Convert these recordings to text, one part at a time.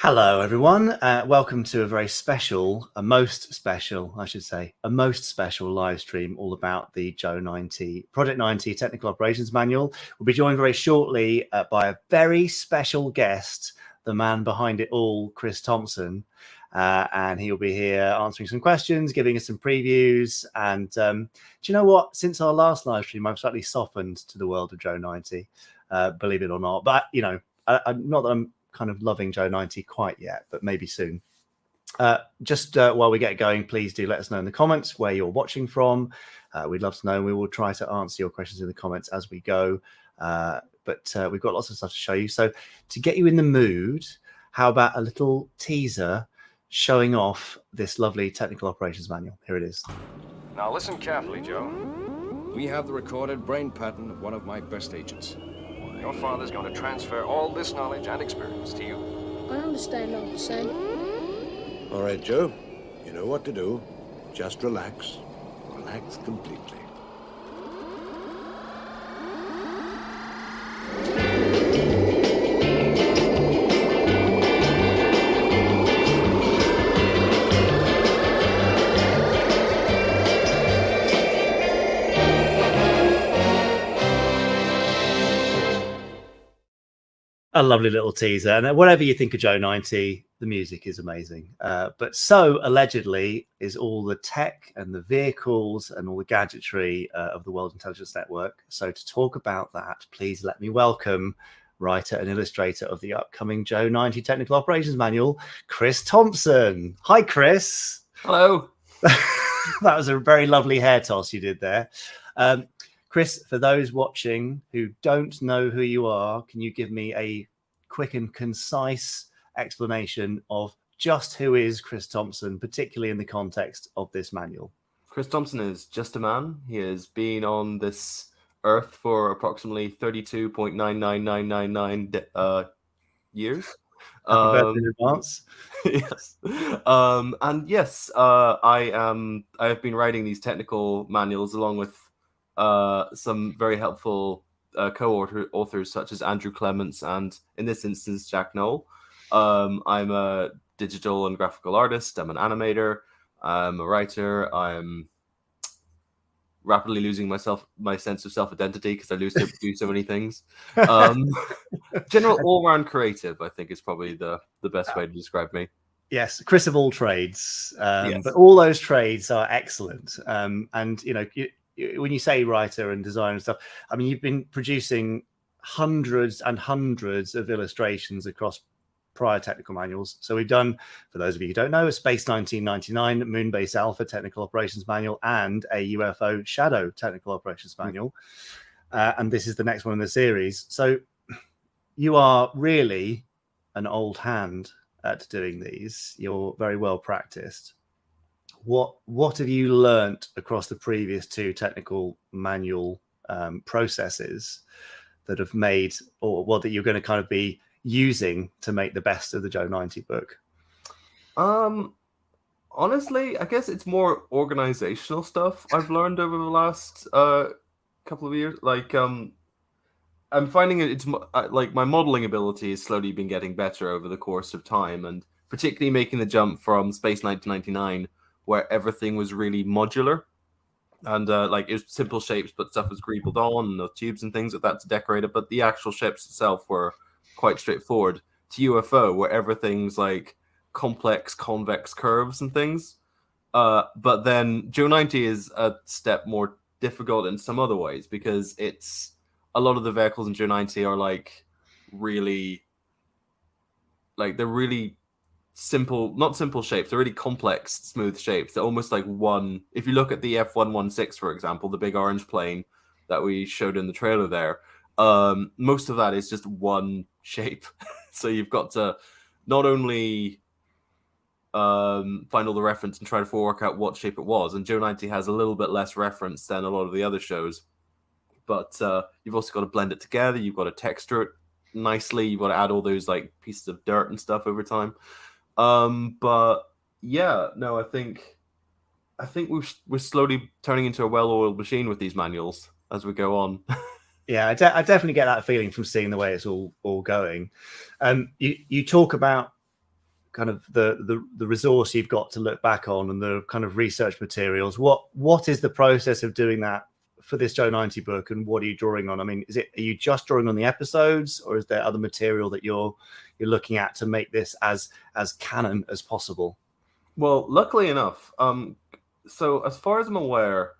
Hello, everyone. Welcome to a very special, a most special live stream all about the Joe 90, Project 90 Technical Operations Manual. We'll be joined very shortly by a very special guest, the man behind it all, Chris Thompson. And he'll be here answering some questions, giving us some previews. And do you know what? Since our last live stream, I've slightly softened to the world of Joe 90, believe it or not. But, you know, I'm not that I'm kind of loving Joe 90 quite yet, but maybe soon. Just while we get going, please do let us know in the comments where you're watching from. We'd love to know. We will try to answer your questions in the comments as we go. But we've got lots of stuff to show you. So to get you in the mood, how about a little teaser showing off this lovely technical operations manual? Here it is. Now listen carefully, Joe. We have the recorded brain pattern of one of my best agents. Your father's going to transfer all this knowledge and experience to you. I understand all the same. All right, Joe. You know what to do. Just relax. Relax completely. A lovely little teaser. And whatever you think of Joe 90, the music is amazing. But so allegedly is all the tech and the vehicles and all the gadgetry of the World Intelligence Network. So to talk about that, please let me welcome writer and illustrator of the upcoming Joe 90 Technical Operations Manual, Chris Thompson. Hi, Chris. Hello. That was a very lovely hair toss you did there. Chris, for those watching who don't know who you are, can you give me a quick and concise explanation of just who is Chris Thompson, particularly in the context of this manual? Chris Thompson is just a man. He has been on this earth for approximately 32.99999 years. Happy birthday in advance. Yes. And yes, I have been writing these technical manuals along with some very helpful co-authors such as Andrew Clements and, in this instance, Jack Knoll. I'm a digital and graphical artist. I'm an animator. I'm a writer. I'm rapidly losing my sense of self-identity because I do so many things. General all-round creative, I think, is probably the best way to describe me. Yes, Chris of all trades. Yes. But all those trades are excellent. And, you know, when you say writer and designer and stuff, I mean, you've been producing hundreds and hundreds of illustrations across prior technical manuals. So we've done, for those of you who don't know, a Space 1999 Moonbase Alpha Technical Operations Manual and a UFO Shadow Technical Operations Manual. And this is the next one in the series. So you are really an old hand at doing these. You're very well practiced. What have you learnt across the previous two technical manual processes that have made, or what that you're going to kind of be using to make the best of the Joe 90 book? Honestly, I guess it's more organizational stuff I've learned over the last couple of years. Like, I'm finding it's like my modeling ability has slowly been getting better over the course of time, and particularly making the jump from Space 1999, where everything was really modular and like it was simple shapes, but stuff was greebled on, and the tubes and things like that to decorate it. But the actual ships itself were quite straightforward, to UFO, where everything's like complex convex curves and things. But then Joe 90 is a step more difficult in some other ways, because it's a lot of the vehicles in Joe 90 are like really, like they're really simple, not simple shapes, they're really complex, smooth shapes. They're almost like one. If you look at the F-116, for example, the big orange plane that we showed in the trailer there, most of that is just one shape. So you've got to not only find all the reference and try to work out what shape it was, and Joe 90 has a little bit less reference than a lot of the other shows, but you've also got to blend it together. You've got to texture it nicely. You've got to add all those like pieces of dirt and stuff over time. But yeah, no, I think we're slowly turning into a well-oiled machine with these manuals as we go on. Yeah, I definitely get that feeling from seeing the way it's all going. You talk about kind of the resource you've got to look back on and the kind of research materials, what is the process of doing that for this Joe 90 book, and what are you drawing on? I mean, are you just drawing on the episodes, or is there other material that you're looking at to make this as canon as possible? Well, luckily enough, so as far as I'm aware,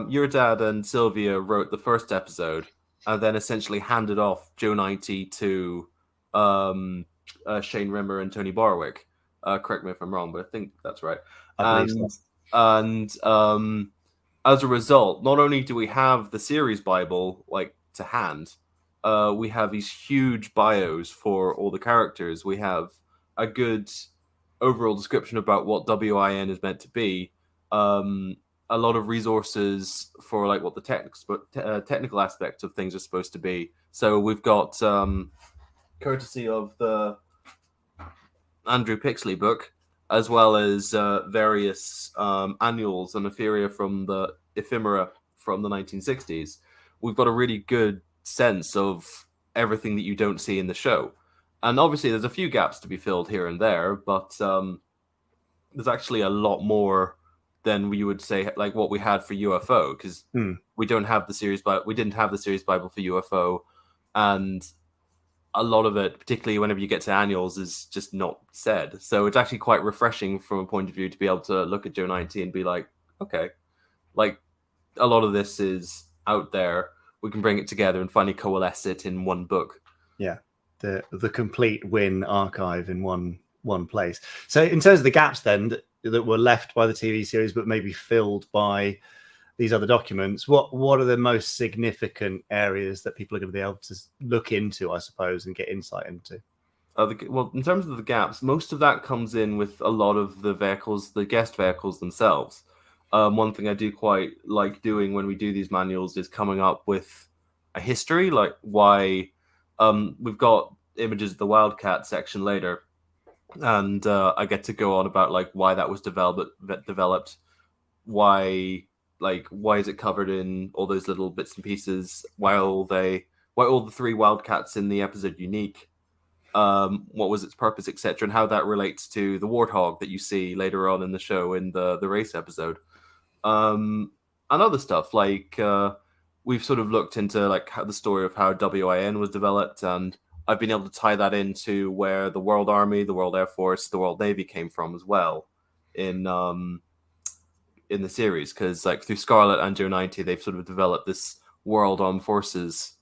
your dad and Sylvia wrote the first episode and then essentially handed off Joe 90 to Shane Rimmer and Tony Barwick. Correct me if I'm wrong, but I think that's right. I believe so. And as a result, not only do we have the series Bible like to hand, we have these huge bios for all the characters. We have a good overall description about what WIN is meant to be. A lot of resources for like what the technical aspects of things are supposed to be. So we've got courtesy of the Andrew Pixley book, as well as various annuals and ephemera from the 1960s. We've got a really good sense of everything that you don't see in the show. And obviously there's a few gaps to be filled here and there, but there's actually a lot more than we would say like what we had for UFO, because we don't have the series, but we didn't have the series Bible for UFO, and a lot of it, particularly whenever you get to annuals, is just not said. So it's actually quite refreshing from a point of view to be able to look at Joe 90 and be like, okay, like a lot of this is out there. We can bring it together and finally coalesce it in one book. Yeah, the complete Win archive in one place. So in terms of the gaps then that were left by the TV series but maybe filled by these other documents, what are the most significant areas that people are going to be able to look into, I suppose, and get insight into? Well, in terms of the gaps, most of that comes in with a lot of the vehicles, the guest vehicles themselves. One thing I do quite like doing when we do these manuals is coming up with a history, like why we've got images of the Wildcat section later, and I get to go on about like why that was developed, why is it covered in all those little bits and pieces, why all the three Wildcats in the episode unique, what was its purpose, etc., and how that relates to the Warthog that you see later on in the show in the race episode, and other stuff like we've sort of looked into like how the story of how WIN was developed, and I've been able to tie that into where the World Army, the World Air Force, the World Navy came from as well in the series, because like through Scarlet and Joe 90, they've sort of developed this World Armed Forces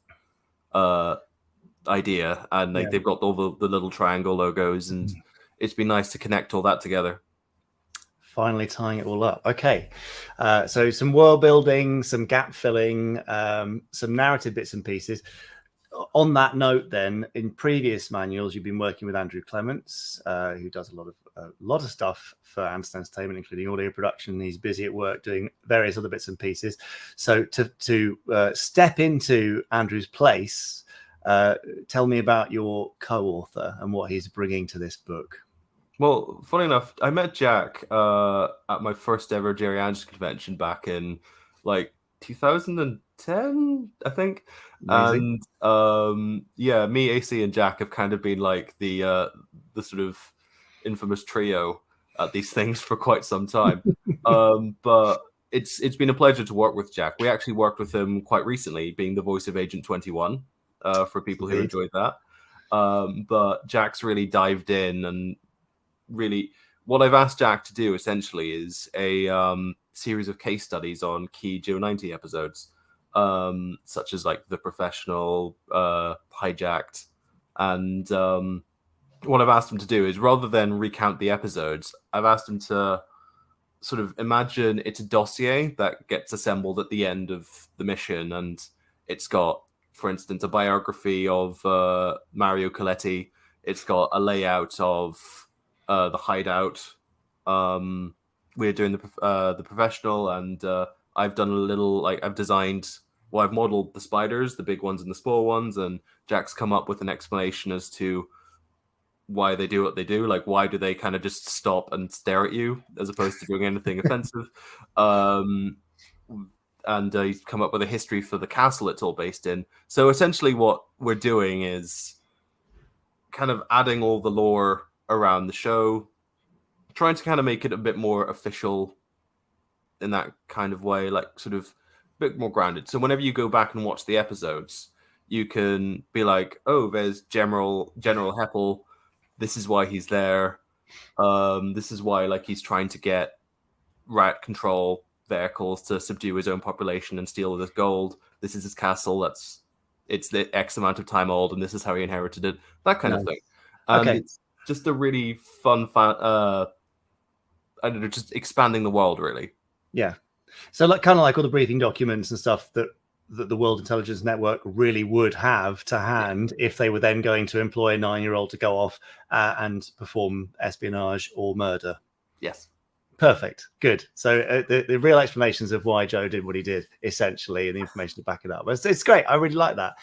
idea, and like they've got all the little triangle logos, and it's been nice to connect all that together. Finally tying it all up. Okay, so some world building, some gap filling, some narrative bits and pieces. On that note, then, in previous manuals, you've been working with Andrew Clements, who does a lot of stuff for Anderson Entertainment, including audio production. He's busy at work doing various other bits and pieces. So to step into Andrew's place, tell me about your co-author and what he's bringing to this book. Well, funny enough, I met Jack at my first ever Jerry Anderson convention back in like 2010, I think. Amazing. And me, AC, and Jack have kind of been like the sort of infamous trio at these things for quite some time. But it's been a pleasure to work with Jack. We actually worked with him quite recently, being the voice of Agent 21 for people who enjoyed that. But Jack's really dived in, and really what I've asked Jack to do essentially is a series of case studies on key Joe 90 episodes, such as like The Professional, Hijacked, and what I've asked him to do is, rather than recount the episodes, I've asked him to sort of imagine it's a dossier that gets assembled at the end of the mission, and it's got, for instance, a biography of Mario Coletti. It's got a layout of the Hideout. We're doing the Professional, and I've done a little, I've modeled the spiders, the big ones and the small ones, and Jack's come up with an explanation as to why they do what they do. Like, why do they kind of just stop and stare at you as opposed to doing anything offensive? And he's come up with a history for the castle it's all based in. So essentially what we're doing is kind of adding all the lore around the show, trying to kind of make it a bit more official in that kind of way, like sort of a bit more grounded. So whenever you go back and watch the episodes, you can be like, oh, there's General Heppel. This is why he's there. This is why, like, he's trying to get rat control vehicles to subdue his own population and steal this gold. This is his castle. It's the X amount of time old, and this is how he inherited it. That kind of thing. And it's just a really fun, I don't know, just expanding the world, really. Yeah. So like kind of like all the briefing documents and stuff that the World Intelligence Network really would have to hand if they were then going to employ a 9-year-old to go off and perform espionage or murder. Yes. Perfect. Good. So the real explanations of why Joe did what he did, essentially, and the information to back it up. It's great. I really like that.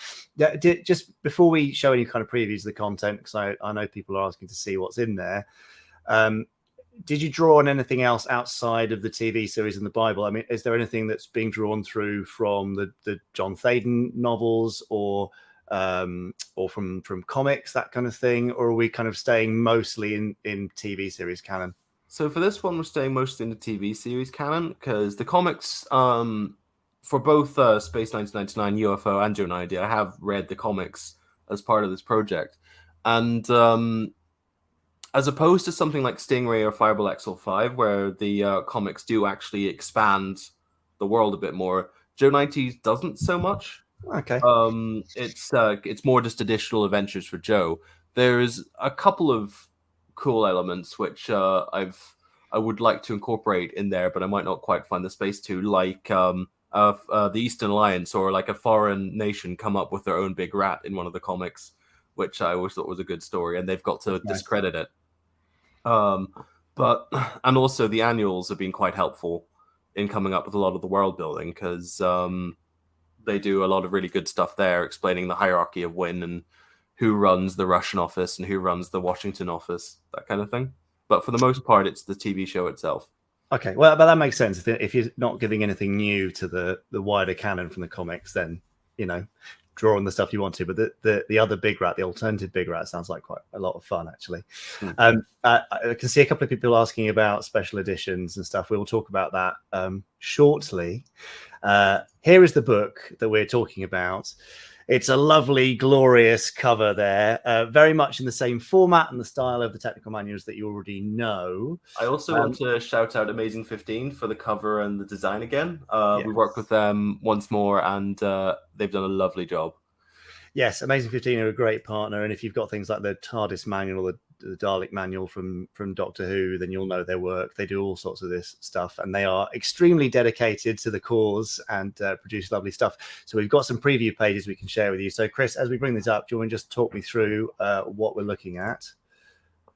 Just before we show any kind of previews of the content, because I know people are asking to see what's in there. Did you draw on anything else outside of the TV series and the Bible? I mean, is there anything that's being drawn through from the John Thaden novels or from comics, that kind of thing? Or are we kind of staying mostly in TV series canon? So for this one, we're staying mostly in the TV series canon because the comics, for both Space 1999, UFO, and Joe 90, I have read the comics as part of this project. And as opposed to something like Stingray or Fireball XL5, where the comics do actually expand the world a bit more, Joe 90 doesn't so much. Okay. It's more just additional adventures for Joe. There's a couple of cool elements which I would like to incorporate in there, but I might not quite find the space to, like the Eastern Alliance or like a foreign nation come up with their own big rat in one of the comics, which I always thought was a good story, and they've got to discredit it. But and also the annuals have been quite helpful in coming up with a lot of the world building because they do a lot of really good stuff there, explaining the hierarchy of Wynn and who runs the Russian office and who runs the Washington office, that kind of thing. But for the most part, it's the TV show itself. Okay, well, but that makes sense. If you're not giving anything new to the wider canon from the comics, then, you know, draw on the stuff you want to. But the other big rat, the alternative big rat, sounds like quite a lot of fun, actually. I can see a couple of people asking about special editions and stuff. We will talk about that shortly. Here is the book that we're talking about. It's a lovely, glorious cover there, very much in the same format and the style of the technical manuals that you already know. I also want to shout out Amazing 15 for the cover and the design again. Yes. We worked with them once more, and they've done a lovely job. Yes, Amazing 15 are a great partner, and if you've got things like the TARDIS manual or the Dalek manual from Doctor Who, then you'll know their work. They do all sorts of this stuff, and they are extremely dedicated to the cause and produce lovely stuff. So we've got some preview pages we can share with you. So Chris, as we bring this up, do you want to just talk me through what we're looking at?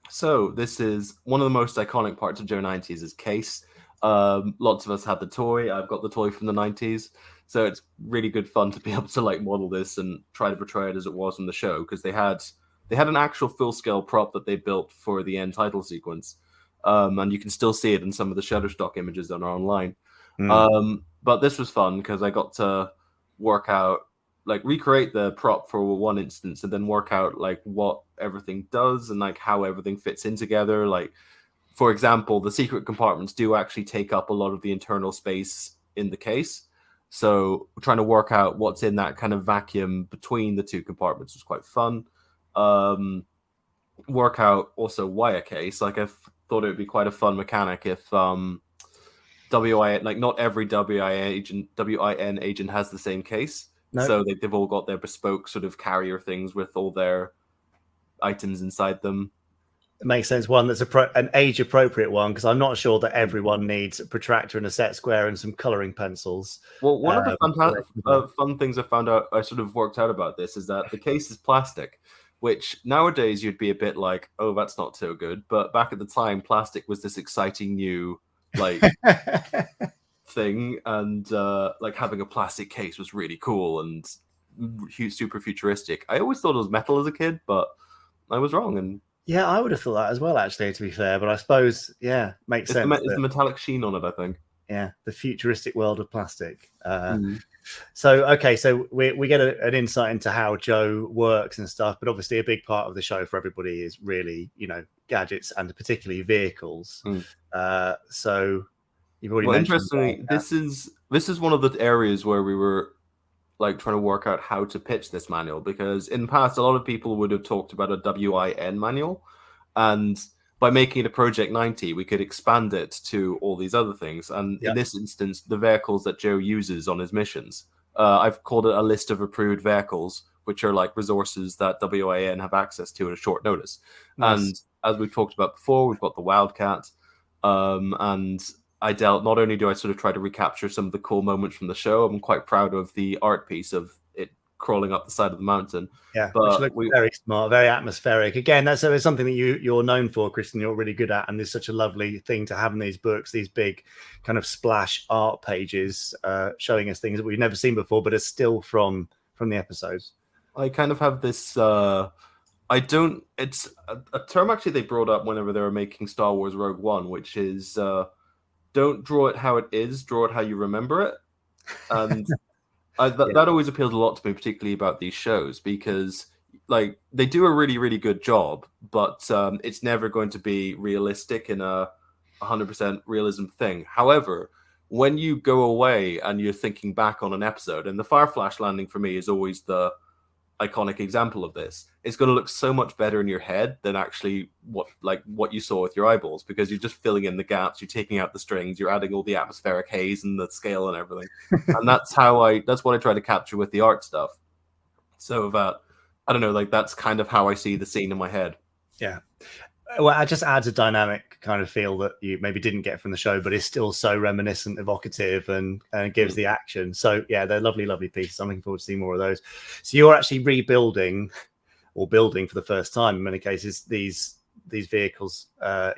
So this is one of the most iconic parts of Joe 90's is case. Lots of us had the toy. I've got the toy from the 90s. So it's really good fun to be able to like model this and try to portray it as it was in the show, because they had an actual full-scale prop that they built for the end title sequence. And you can still see it in some of the Shutterstock images that are online. But this was fun because I got to work out, like recreate the prop for one instance and then work out like what everything does and like how everything fits in together. Like, for example, the secret compartments do actually take up a lot of the internal space in the case. So trying to work out what's in that kind of vacuum between the two compartments was quite fun. Work out also why a case. Like I thought it would be quite a fun mechanic if WIN, like not every WIN agent has the same case. Nope. So they've all got their bespoke sort of carrier things with all their items inside them. It makes sense. One that's an age-appropriate one, because I'm not sure that everyone needs a protractor and a set square and some coloring pencils. Well, one of the fun things I found out, I sort of worked out about this, is that the case is plastic, which nowadays you'd be a bit like, oh, that's not so good. But back at the time, plastic was this exciting new like thing, and like having a plastic case was really cool and super futuristic. I always thought it was metal as a kid, but I was wrong. And yeah, I would have thought that as well, actually, to be fair. But I suppose, yeah, makes sense. It's the metallic sheen on it, I think. Yeah, the futuristic world of plastic. So okay, so we get an insight into how Joe works and stuff, but obviously a big part of the show for everybody is really, gadgets and particularly vehicles. So you've already mentioned. Interestingly, this is one of the areas where we were like trying to work out how to pitch this manual, because in the past a lot of people would have talked about a WIN manual, and by making it a Project 90 we could expand it to all these other things, and in this instance the vehicles that Joe uses on his missions, I've called it a list of approved vehicles, which are like resources that WIN have access to at a short notice. Nice. And as we've talked about before, we've got the Wildcat, and not only do I sort of try to recapture some of the cool moments from the show, I'm quite proud of the art piece of it crawling up the side of the mountain. Yeah, but which looks very smart, very atmospheric. Again, that's something that you're known for, Kristen. You're really good at, and there's such a lovely thing to have in these books, these big kind of splash art pages showing us things that we've never seen before, but are still from the episodes. I kind of have this. It's a term actually they brought up whenever they were making Star Wars Rogue One, which is don't draw it how it is, draw it how you remember it. And that always appealed a lot to me, particularly about these shows, because like they do a really, really good job, but it's never going to be realistic in a 100% realism thing. However, when you go away and you're thinking back on an episode, and the Fireflash landing for me is always the iconic example of this, it's going to look so much better in your head than actually what you saw with your eyeballs, because you're just filling in the gaps, you're taking out the strings, you're adding all the atmospheric haze and the scale and everything. And that's what I try to capture with the art stuff. So that, I don't know, like that's kind of how I see the scene in my head. Yeah. Well, it just adds a dynamic kind of feel that you maybe didn't get from the show, but is still so reminiscent, evocative, and gives the action. So yeah, they're lovely, lovely pieces. I'm looking forward to seeing more of those. So you're actually rebuilding or building for the first time in many cases these vehicles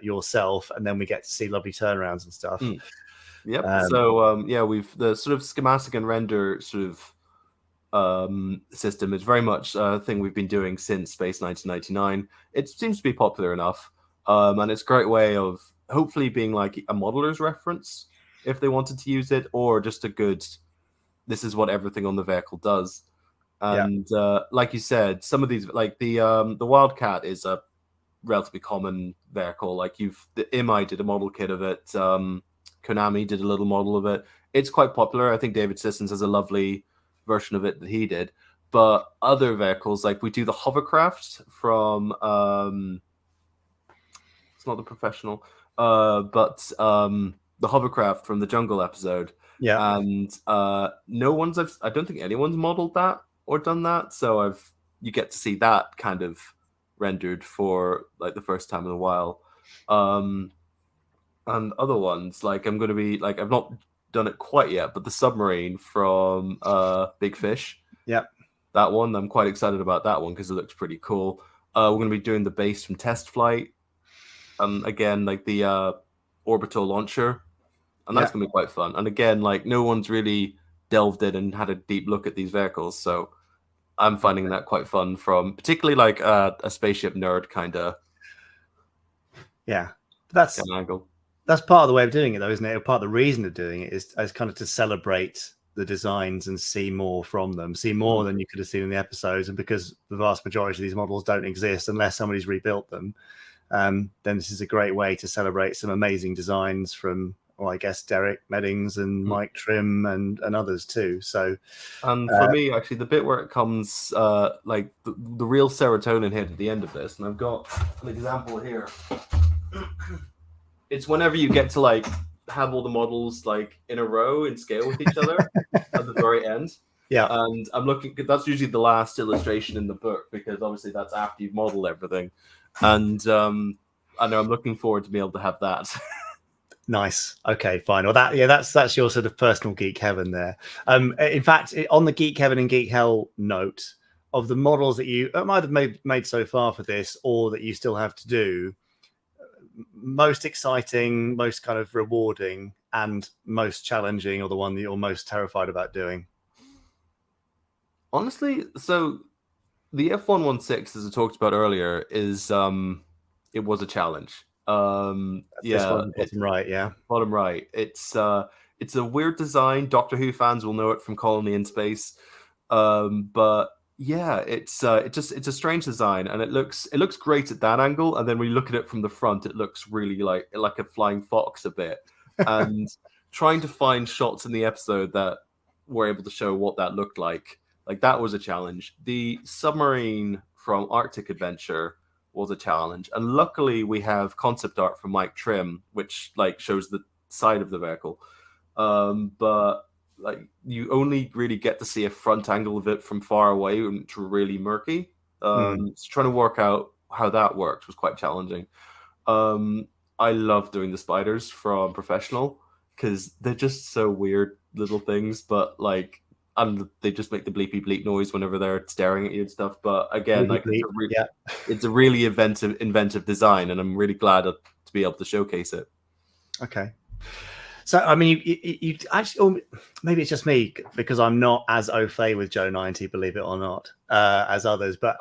yourself, and then we get to see lovely turnarounds and stuff. Yep. So we've the sort of schematic and render sort of system is very much a thing we've been doing since Space 1999. It seems to be popular enough, and it's a great way of hopefully being like a modeler's reference if they wanted to use it, or just a good, this is what everything on the vehicle does. And like you said, some of these, like the Wildcat is a relatively common vehicle. Like the IMI did a model kit of it, Konami did a little model of it. It's quite popular. I think David Sissons has a lovely version of it that he did. But other vehicles, like we do the hovercraft from it's not the professional, but the hovercraft from the Jungle episode. Yeah. And I don't think anyone's modeled that or done that. So you get to see that kind of rendered for like the first time in a while. And other ones, like I'm going to be like, I've not done it quite yet, but the submarine from Big Fish. Yeah. That one, I'm quite excited about that one because it looks pretty cool. We're going to be doing the base from Test Flight. Again, like the orbital launcher. And that's going to be quite fun. And again, like no one's really delved in and had a deep look at these vehicles. So I'm finding that quite fun, from particularly like a spaceship nerd kind of angle. That's part of the way of doing it, though, isn't it? Part of the reason of doing it is kind of to celebrate the designs and see more from them, see more than you could have seen in the episodes. And because the vast majority of these models don't exist unless somebody's rebuilt them, then this is a great way to celebrate some amazing designs from, well, I guess Derek Meddings and Mike Trim and others too. So, and for me, actually, the bit where it comes, like the real serotonin hit at the end of this, and I've got an example here. It's whenever you get to like have all the models like in a row in scale with each other at the very end. Yeah. And I'm looking, that's usually the last illustration in the book, because obviously that's after you've modeled everything. And I know I'm looking forward to be able to have that. Nice. Okay, fine. Well, that's your sort of personal geek heaven there. In fact, on the geek heaven and geek hell note, of the models that you might have made so far for this, or that you still have to do, most exciting, most kind of rewarding, and most challenging, or the one that you're most terrified about doing? Honestly, so the F116, as I talked about earlier, is it was a challenge. Bottom right. It's It's a weird design. Doctor Who fans will know it from Colony in Space. But yeah, it's a strange design, and it looks great at that angle, and then when you look at it from the front, it looks really like a flying fox a bit. And trying to find shots in the episode that were able to show what that looked like that was a challenge. The submarine from Arctic Adventure was a challenge, and luckily we have concept art from Mike Trim, which like shows the side of the vehicle. But like you only really get to see a front angle of it from far away, and it's really murky. So trying to work out how that worked was quite challenging. I love doing the spiders from Professional because they're just so weird little things, but like, and they just make the bleepy bleep noise whenever they're staring at you and stuff. But again, like it's a really inventive design, and I'm really glad to be able to showcase it. Okay. So, I mean, you actually, or maybe it's just me because I'm not as au fait with Joe 90, believe it or not, as others. But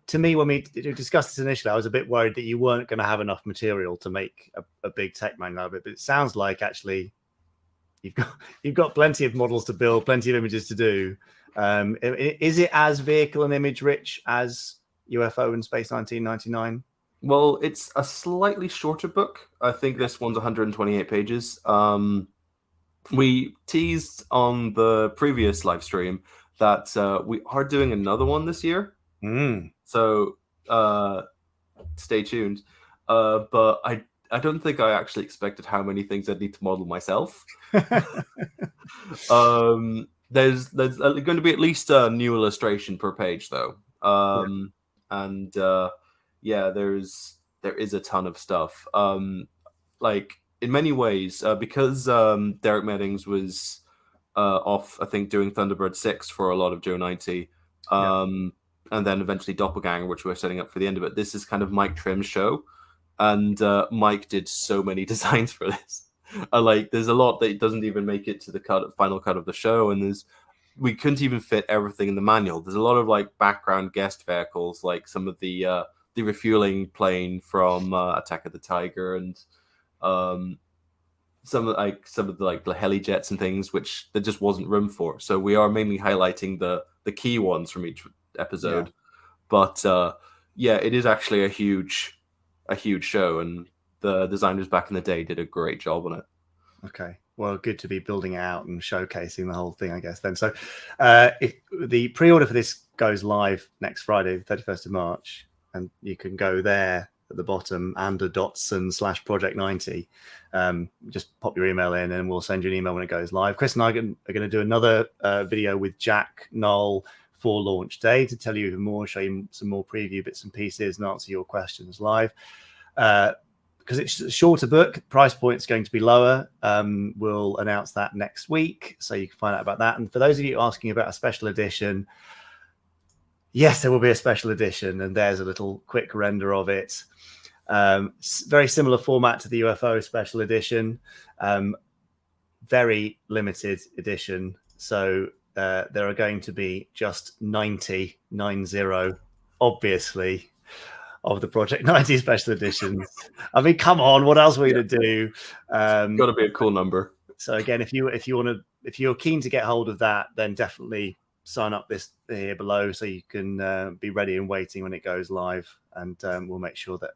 to me, when we discussed this initially, I was a bit worried that you weren't going to have enough material to make a big tech manual of it. But it sounds like actually you've got plenty of models to build, plenty of images to do. Is it as vehicle and image rich as UFO and Space 1999? Well, it's a slightly shorter book. I think this one's 128 pages. We teased on the previous live stream that we are doing another one this year. So stay tuned. But I don't think I actually expected how many things I'd need to model myself. There's going to be at least a new illustration per page, though. And yeah, there is a ton of stuff. Like in many ways, because Derek Meddings was off, I think, doing Thunderbird 6 for a lot of Joe 90, and then eventually Doppelganger, which we're setting up for the end of it. This is kind of Mike Trim's show, and Mike did so many designs for this. Like, there's a lot that doesn't even make it to the final cut of the show, and we couldn't even fit everything in the manual. There's a lot of like background guest vehicles, like some of the refueling plane from Attack of the Tiger, and some of the heli jets and things, which there just wasn't room for. So we are mainly highlighting the key ones from each episode. But yeah, it is actually a huge show, and the designers back in the day did a great job on it. Okay. Well, good to be building it out and showcasing the whole thing, I guess, then. So if the pre-order for this goes live next Friday, the 31st of March, and you can go there at the bottom, Ander.Dotson/Project90. Just pop your email in and we'll send you an email when it goes live. Chris and I are going to do another video with Jack Knoll for launch day to tell you even more, show you some more preview bits and pieces and answer your questions live. Because it's a shorter book, price point's going to be lower. We'll announce that next week, so you can find out about that. And for those of you asking about a special edition, yes, there will be a special edition, and there's a little quick render of it. Very similar format to the UFO special edition, very limited edition. So there are going to be just 90, obviously, of the Project 90 special editions. I mean, come on, what else were you to do? It's got to be a cool number. So again, if you're keen to get hold of that, then definitely sign up this here below so you can be ready and waiting when it goes live, and we'll make sure that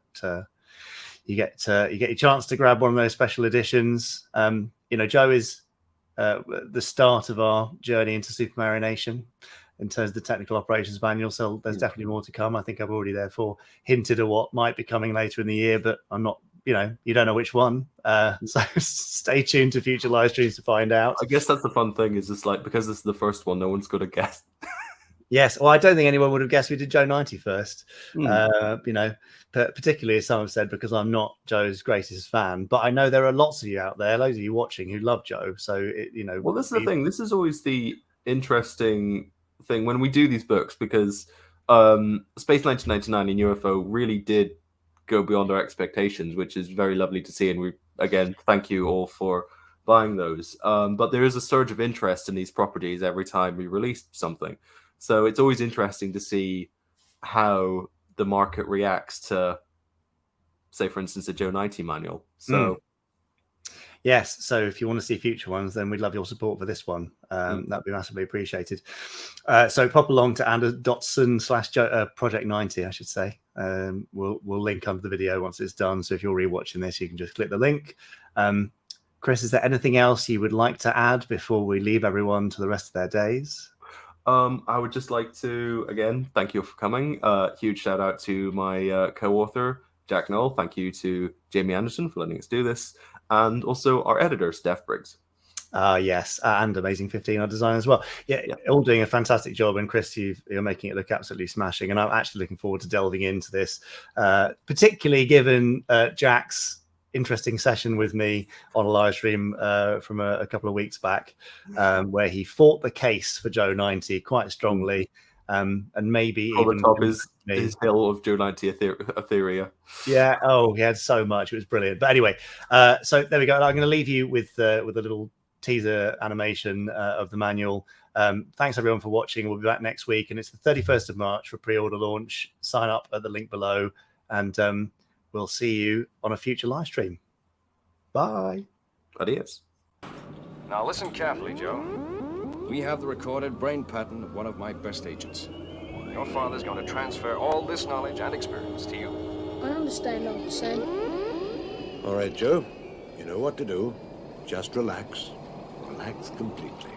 you get your chance to grab one of those special editions. Joe is the start of our journey into Super Nation in terms of the technical operations manual, so there's definitely more to come. I think I've already therefore hinted at what might be coming later in the year, but I'm not, you don't know which one. So stay tuned to future live streams to find out. I guess that's the fun thing, is it's like, because this is the first one, no one's going to guess. Yes, well, I don't think anyone would have guessed we did Joe 90 first. Particularly, as some have said, because I'm not Joe's greatest fan. But I know there are lots of you out there, loads of you watching, who love Joe. So, well, this is the thing. This is always the interesting thing when we do these books, because Space 1999 and UFO really did go beyond our expectations, which is very lovely to see. And we, again, thank you all for buying those. But there is a surge of interest in these properties every time we release something. So it's always interesting to see how the market reacts to, say, for instance, a Joe 90 manual. So, Yes, so if you want to see future ones, then we'd love your support for this one. That'd be massively appreciated. So pop along to Anderson/Project 90, I should say. We'll link under the video once it's done. So if you're rewatching this, you can just click the link. Chris, is there anything else you would like to add before we leave everyone to the rest of their days? I would just like to, again, thank you for coming. Huge shout out to my co-author, Jack Knoll. Thank you to Jamie Anderson for letting us do this. And also our editor, Steph Briggs. Yes, and Amazing 15 art design as well. Yeah, all doing a fantastic job. And Chris, you're making it look absolutely smashing. And I'm actually looking forward to delving into this, particularly given Jack's interesting session with me on a live stream from a couple of weeks back, where he fought the case for Joe 90 quite strongly, and maybe even top his hill of Joe 90 Etheria. Yeah. Oh, he had so much. It was brilliant. But anyway, so there we go. I'm going to leave you with a little teaser animation of the manual. Thanks everyone for watching. We'll be back next week, and it's the 31st of March for pre-order launch. Sign up at the link below, and we'll see you on a future live stream. Bye. Adios. Now listen carefully, Joe. We have the recorded brain pattern of one of my best agents. Your father's going to transfer all this knowledge and experience to you. I understand, Uncle Sam. All right, Joe. You know what to do. Just relax. Relax completely.